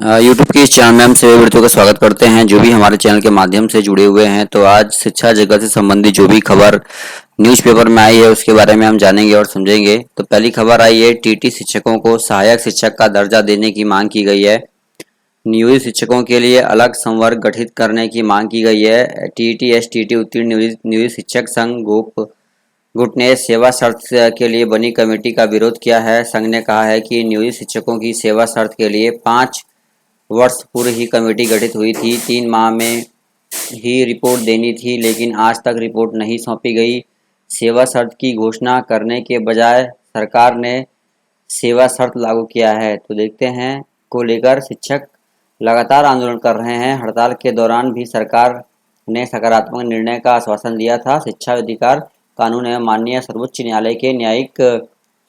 YouTube के इस channel में हम सभी व्यक्तियों का स्वागत करते हैं जो भी हमारे चैनल के माध्यम से जुड़े हुए हैं। तो आज शिक्षा जगत से संबंधित जो भी खबर न्यूज़पेपर में आई है उसके बारे में हम जानेंगे और समझेंगे। तो पहली खबर आई है, टीटी शिक्षकों को सहायक शिक्षक का दर्जा देने की मांग की गई है। नियोजित शिक्षकों के लिए अलग संवर्ग गठित करने की मांग की गई है। टीटी एसटीटी उत्तीर्ण नियोजित शिक्षक संघ गुट ने सेवा शर्त के लिए बनी कमेटी का विरोध किया है। संघ ने कहा है कि नियोजित शिक्षकों की सेवा शर्त के लिए 5 वर्ष पूर्व ही कमेटी गठित हुई थी। 3 माह में ही रिपोर्ट देनी थी, लेकिन आज तक रिपोर्ट नहीं सौंपी गई। सेवा शर्त की घोषणा करने के बजाय सरकार ने सेवा शर्त लागू किया है। तो देखते हैं को लेकर शिक्षक लगातार आंदोलन कर रहे हैं। हड़ताल के दौरान भी सरकार ने सकारात्मक निर्णय का आश्वासन दिया था। शिक्षा अधिकार कानून एवं माननीय सर्वोच्च न्यायालय के न्यायिक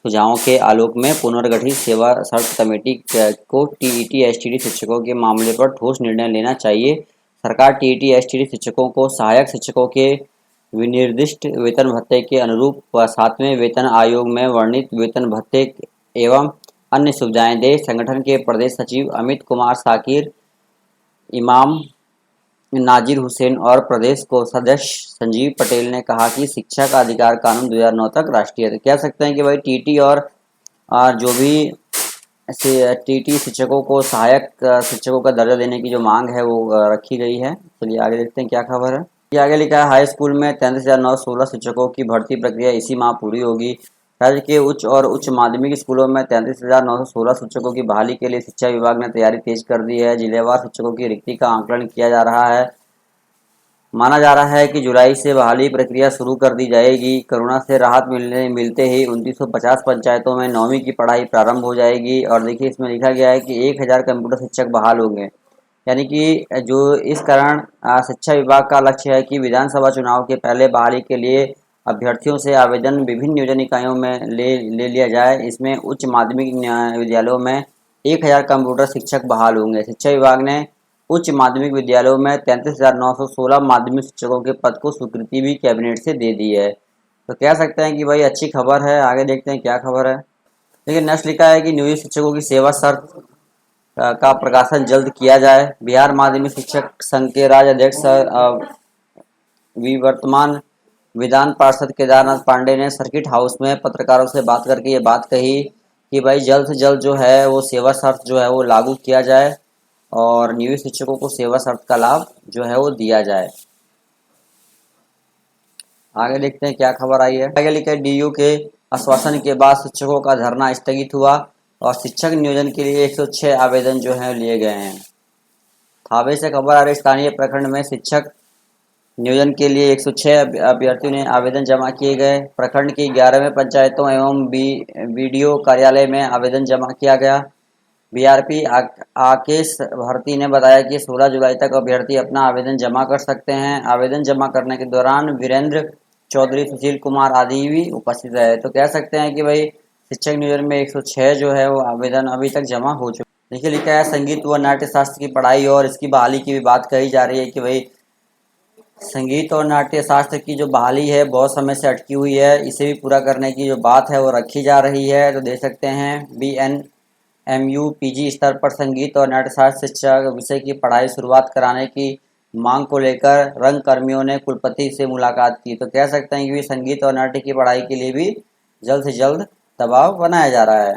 सुझावों के आलोक में पुनर्गठित सेवा शर्त कमेटी को टीईटी एसटीडी शिक्षकों के मामले पर ठोस निर्णय लेना चाहिए। सरकार टीईटी एसटीडी शिक्षकों को सहायक शिक्षकों के विनिर्दिष्ट वेतन भत्ते के अनुरूप 7वें वेतन आयोग में वर्णित वेतन भत्ते एवं अन्य सुविधाएं दे। संगठन के प्रदेश सचिव अमित कुमार साकिर, इमाम नाजिर हुसैन और प्रदेश को सदस्य संजीव पटेल ने कहा कि शिक्षा का अधिकार कानून 2009 तक राष्ट्रीय है। तो कह सकते हैं कि भाई टीटी और जो भी टीटी शिक्षकों को सहायक शिक्षकों का दर्जा देने की जो मांग है वो रखी गई है। चलिए आगे देखते हैं क्या खबर है। ये आगे लिखा है, हाई स्कूल में 33,916 शिक्षकों की भर्ती प्रक्रिया इसी माह पूरी होगी। राज्य के उच्च और उच्च माध्यमिक स्कूलों में 33,916 शिक्षकों की बहाली के लिए शिक्षा विभाग ने तैयारी तेज कर दी है। जिलेवार शिक्षकों की रिक्ति का आंकलन किया जा रहा है। माना जा रहा है कि जुलाई से बहाली प्रक्रिया शुरू कर दी जाएगी। कोरोना से राहत मिलते ही 2950 पंचायतों में 9वीं की पढ़ाई प्रारंभ हो जाएगी। और देखिए इसमें लिखा गया है कि 1000 कंप्यूटर शिक्षक बहाल होंगे। यानी कि जो इस कारण शिक्षा विभाग का लक्ष्य है कि विधानसभा चुनाव के पहले बहाली के लिए अभ्यर्थियों से आवेदन विभिन्न नियोजन इकाइयों में ले लिया जाए। इसमें उच्च माध्यमिक विद्यालयों में 1000 कंप्यूटर शिक्षक बहाल होंगे। शिक्षा विभाग ने उच्च माध्यमिक विद्यालयों में 33,916 माध्यमिक शिक्षकों के पद को स्वीकृति भी कैबिनेट से दे दी है। तो कह सकते हैं कि भाई अच्छी खबर है। आगे देखते हैं क्या खबर है। लेकिन नेक्स्ट लिखा है कि नियोजित शिक्षकों की सेवा शर्त का प्रकाशन जल्द किया जाए। बिहार माध्यमिक शिक्षक संघ के राज्य अध्यक्ष विवर्तमान विधान पार्षद केदारनाथ पांडे ने सर्किट हाउस में पत्रकारों से बात करके ये बात कही कि भाई जल्द से जल्द जो है वो सेवा शर्त जो है वो लागू किया जाए और नियोजित शिक्षकों को सेवा शर्त का लाभ जो है वो दिया जाए। आगे देखते हैं क्या खबर आई है। आगे लिखा है, डीयू के आश्वासन के बाद शिक्षकों का धरना स्थगित हुआ और शिक्षक नियोजन के लिए 106 आवेदन जो है लिए गए हैं। थावे से खबर आ रही, स्थानीय प्रखंड में शिक्षक नियोजन के लिए 106 अभ्यर्थियों ने आवेदन जमा किए गए। प्रखंड की 11वें पंचायतों एवं बीडीओ कार्यालय में आवेदन जमा किया गया। बीआरपी आकेश भारती ने बताया कि 16 जुलाई तक अभ्यर्थी अपना आवेदन जमा कर सकते हैं। आवेदन जमा करने के दौरान वीरेंद्र चौधरी, सुशील कुमार आदि भी उपस्थित रहे। तो कह सकते हैं कि भाई शिक्षक नियोजन में 106 जो है वो आवेदन अभी तक जमा हो चुके। देखिए लिखा है, संगीत व नाट्य शास्त्र की पढ़ाई और इसकी बहाली की भी बात कही जा रही है कि भाई संगीत और नाट्य शास्त्र की जो बहाली है बहुत समय से अटकी हुई है, इसे भी पूरा करने की जो बात है वो रखी जा रही है। तो देख सकते हैं BNMU पीजी स्तर पर संगीत और नाट्य शास्त्र शिक्षा विषय की पढ़ाई शुरुआत कराने की मांग को लेकर रंग कर्मियों ने कुलपति से मुलाकात की। तो कह सकते हैं कि संगीत और नाट्य की पढ़ाई के लिए भी जल्द से जल्द दबाव बनाया जा रहा है।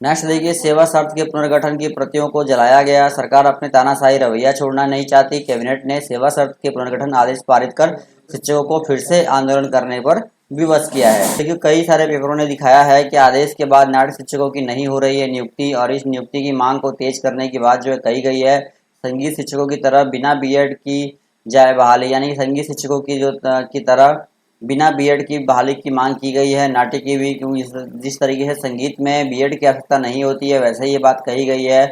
नेक्स्ट देखिए, सेवा शर्त के पुनर्गठन की प्रतियों को जलाया गया। सरकार अपने तानाशाही रवैया छोड़ना नहीं चाहती। कैबिनेट ने सेवा शर्त के पुनर्गठन आदेश पारित कर शिक्षकों को फिर से आंदोलन करने पर विवश किया है। देखिए कई सारे पेपरों ने दिखाया है कि आदेश के बाद नाट्य शिक्षकों की नहीं हो रही है नियुक्ति और इस नियुक्ति की मांग को तेज करने की बात जो है कही गई है। संगीत शिक्षकों की तरह बिना बीएड की जाए बहाली, यानी संगीत शिक्षकों की तरह बिना बीएड की बहाली की मांग की गई है। नाट्य की भी, क्योंकि जिस तरीके से संगीत में बीएड की आवश्यकता नहीं होती है वैसे ही ये बात कही गई है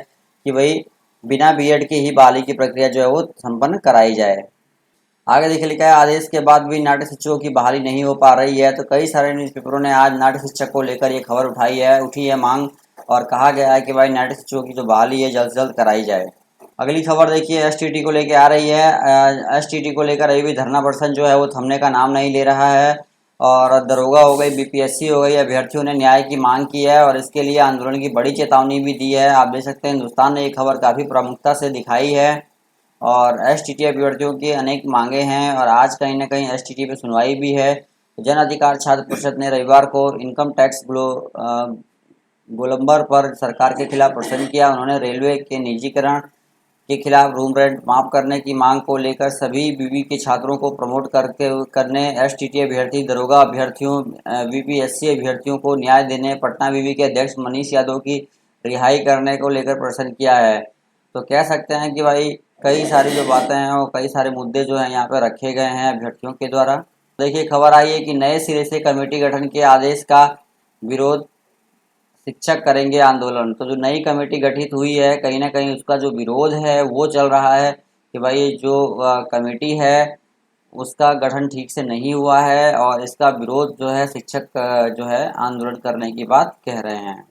कि भाई बिना बीएड की ही बहाली की प्रक्रिया जो है वो संपन्न कराई जाए। आगे देखिए लिखा है, आदेश के बाद भी नाट्य शिक्षकों की बहाली नहीं हो पा रही है। तो कई सारे न्यूज़पेपरों ने आज नाट्य शिक्षक को लेकर ये खबर उठी है मांग और कहा गया है कि भाई नाट्य शिक्षकों की जो बहाली है जल्द से जल्द कराई जाए। अगली खबर देखिए एसटीटी को लेकर आ रही है। एसटीटी को लेकर अभी भी धरना प्रदर्शन जो है वो थमने का नाम नहीं ले रहा है और दरोगा हो गई, बीपीएससी हो गई, अभ्यर्थियों ने न्याय की मांग की है और इसके लिए आंदोलन की बड़ी चेतावनी भी दी है। आप देख सकते हैं हिंदुस्तान ने ये खबर काफ़ी प्रमुखता से दिखाई है और एसटीटी अभ्यर्थियों की अनेक मांगे हैं और आज कहीं ना कहीं एसटीटी पे सुनवाई भी है। जन अधिकार छात्र परिषद ने रविवार को इनकम टैक्स गोलंबर पर सरकार के खिलाफ प्रदर्शन किया। उन्होंने रेलवे के निजीकरण के खिलाफ रूम रेंट माफ करने की मांग को लेकर सभी बीवी के छात्रों को प्रमोट करने एसटीटी अभ्यर्थी, दरोगा अभ्यर्थियों, बीपीएससी अभ्यर्थियों को न्याय देने, पटना बीवी के अध्यक्ष मनीष यादव की रिहाई करने को लेकर प्रदर्शन किया है। तो कह सकते हैं कि भाई कई सारी जो बातें हैं और कई सारे मुद्दे जो हैं यहाँ पे रखे गए हैं अभ्यर्थियों के द्वारा। देखिए खबर आई है कि नए सिरे से कमेटी गठन के आदेश का विरोध, शिक्षक करेंगे आंदोलन। तो जो नई कमेटी गठित हुई है कहीं ना कहीं उसका जो विरोध है वो चल रहा है कि भाई जो कमेटी है उसका गठन ठीक से नहीं हुआ है और इसका विरोध जो है शिक्षक जो है आंदोलन करने की बात कह रहे हैं।